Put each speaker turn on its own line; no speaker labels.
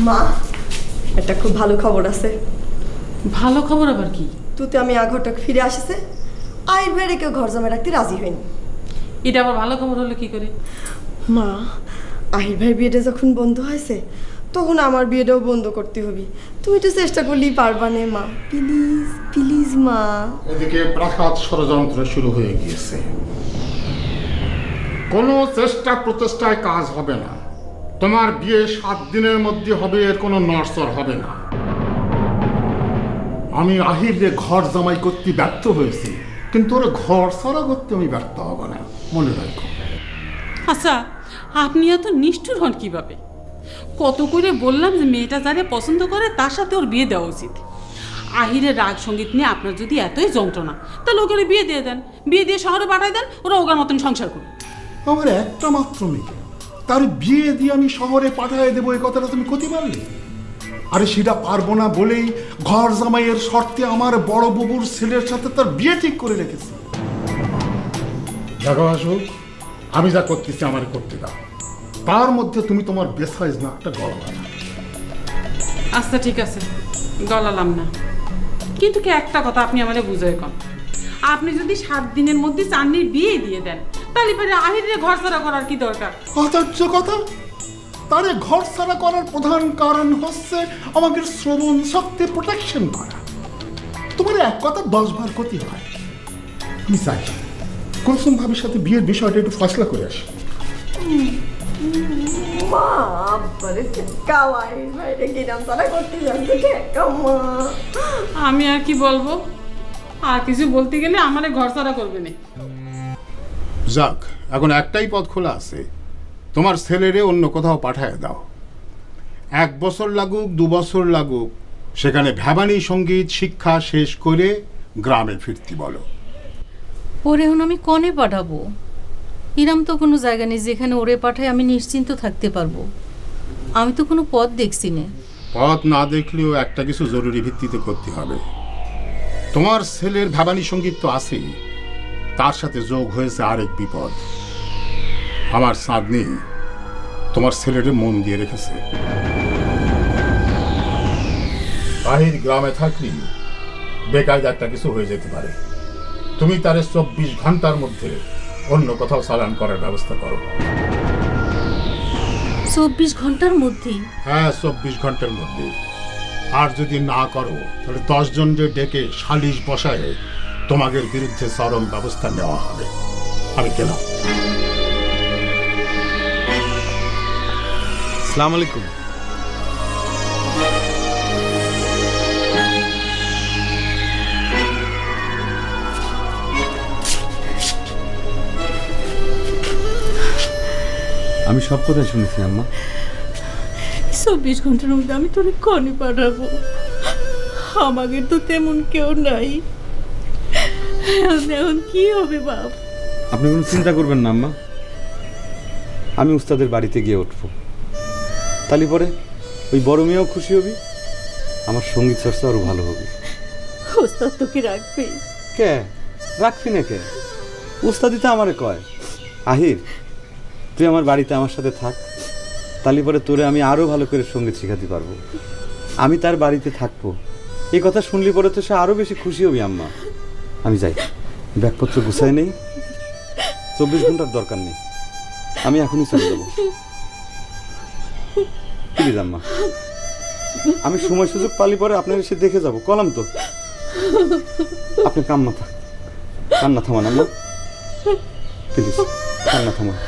মা, একটা খুব ভালো খবর আছে।
ভালো খবর আবার কি?
তুই আমি ঘরটা ফিরে আসিছে, আইর বাইরে কেউ ঘর জমা রাখতে রাজি হয়নি।
এটা আবার ভালো খবর হলো কি করে?
মা, আহির ভাই বিয়েটা যখন বন্ধ হয়েছে তখন আমার বিয়েটাও বন্ধ করতে হবে। তুমি একটু চেষ্টা করলেই পারবা না মা, প্লিজ প্লিজ মা।
এদিকে প্রাসাদ ষড়যন্ত্র শুরু হয়ে গিয়েছে। কোনো চেষ্টা প্রচেষ্টায় কাজ হবে না। তোমার বিয়ে 7 দিনের মধ্যে হবে, এর কোনো নড়চড় হবে না। আমি আহিরে ঘর জামাই করতে ব্যর্থ হয়েছি, কিন্তু ওর ঘর ছাড়া করতে আমি ব্যর্থ হব না, মনে রাখো।
আচ্ছা, আপনি এত নিষ্ঠুর হন কিভাবে? কত করে বললাম যে মেয়েটা যারে পছন্দ করে তার সাথে ওর বিয়ে দেওয়া উচিত। আহিরের রাগ সঙ্গীত নিয়ে আপনার যদি এতই যন্ত্রণা, তাহলে ওকে বিয়ে দিয়ে দেন, বিয়ে দিয়ে শহরে পাঠাই দেন, ওরা ওগার মতন সংসার করুন।
আমার একটা মাত্র মেয়ে, তার বিয়ে দিয়ে আমি শহরে পাঠিয়ে দেবো, এই কথাটা তুমি করতে পারলে? আরে সেটা পারবো না বলেই ঘর জামাইয়ের শর্তে আমার বড় বাবুর ছেলের সাথে তার বিয়ে ঠিক করে রেখেছি। দেখো আসুক, আমি যা করতেছি আমার করতে দাও, তার মধ্যে তুমি তোমার বেসাইজ না একটা গলা না।
আচ্ছা ঠিক আছে, গলালাম না, কিন্তু কি একটা কথা আপনি আমাদের বুঝাই কন। আপনি যদি 7 দিনের মধ্যে চাঁদনির বিয়ে দিয়ে দেন, তাহলে পরে আহিরের ঘর ছাড়া করার কি দরকার?
আশ্চর্য কথা, তারে ঘর ছাড়া করার প্রধান কারণ হচ্ছে আমাদের শ্রবণ শক্তি প্রোটেকশন করা। তোমার এক কথা 10 বার ক্ষতি হয়। আমি চাই কুলসুম ভাবির সাথে বিয়ের বিষয়টা একটু ফয়সলা করে আসি।
মা, আব্বারে ঠেকাও, আহির বাইরে গিরাম তারা করতে যাচ্ছে, ঠেকাও মা।
আমি আর কি বলবো? আর কিছু বলতে গেলে আমারে ঘর ছাড়া করবে না।
যাক, এখন একটাই পথ খোলা আছে, তোমার ছেলেরে অন্য কোথাও পাঠায় দাও। 1 বছর লাগুক 2 বছর লাগুক, সেখানে ভ্যাবানী সঙ্গীত শিক্ষা শেষ করে গ্রামে ফিরতে বলো।
ওরে এখন আমি কনে পাঠাবো? ইরাম তো কোনো জায়গা নেই যেখানে ওরে পাঠায় আমি নিশ্চিন্ত থাকতে পারবো। আমি তো কোনো পথ দেখছি না।
পথ না দেখলেও একটা কিছু জরুরি ভিত্তিতে করতে হবে। তোমার ছেলের ভ্যাবানী সঙ্গীত তো আছেই, তার সাথে যোগ হয়েছে আরেক বিপদ। আমার চাঁদনি তোমার ছেলেরে মন দিয়ে রেখেছে। আহির গ্রামে থাকলে বেকায়দা একটা কিছু হয়ে যেতে পারে। তুমি তারে 24 ঘন্টার মধ্যে অন্য কোথাও চালান করার ব্যবস্থা করো।
24 ঘন্টার মধ্যেই?
হ্যাঁ, 24 ঘন্টার মধ্যে। আর যদি না করো তাহলে 10 জনকে ডেকে সালিশ বসায় তোমাদের বিরুদ্ধে চরম ব্যবস্থা নেওয়া হবে। আমি গেলাম।
আসসালামু আলাইকুম। আমি সব কথা শুনেছি আম্মা।
24 ঘন্টার মধ্যে আমি তোরে কনে পাঠাবো? আমাদের তো তেমন কেউ নাই। এখন কি হবে বাপ?
আপনি কোনো চিন্তা করবেন না আম্মা, আমি উস্তাদের বাড়িতে গিয়ে উঠবো। তাহলে পরে ওই বড় মেয়েও খুশি হবি, আমার সঙ্গীত চর্চা আরও ভালো হবে।
ওস্তাদ তোকে রাখবে?
কে রাখবি না কে? উস্তাদি তো আমারে কয়, আহির তুই আমার বাড়িতে আমার সাথে থাক, তাহলে পরে তোরে আমি আরও ভালো করে সঙ্গীত শেখাতে পারবো। আমি তার বাড়িতে থাকবো, এই কথা শুনলি পরে তো সে আরও বেশি খুশি হবি আম্মা। আমি যাই, ব্যাগপত্র গুছাই নেই, 24 ঘন্টার দরকার নেই, আমি এখনই চলে যাবো। প্লিজ আম্মা, আমি সময় সুযোগ পালি পরে আপনার এসে দেখে যাবো, কলাম তো। আপনি কান্না থামান আম্মা, প্লিজ কান্না থামান।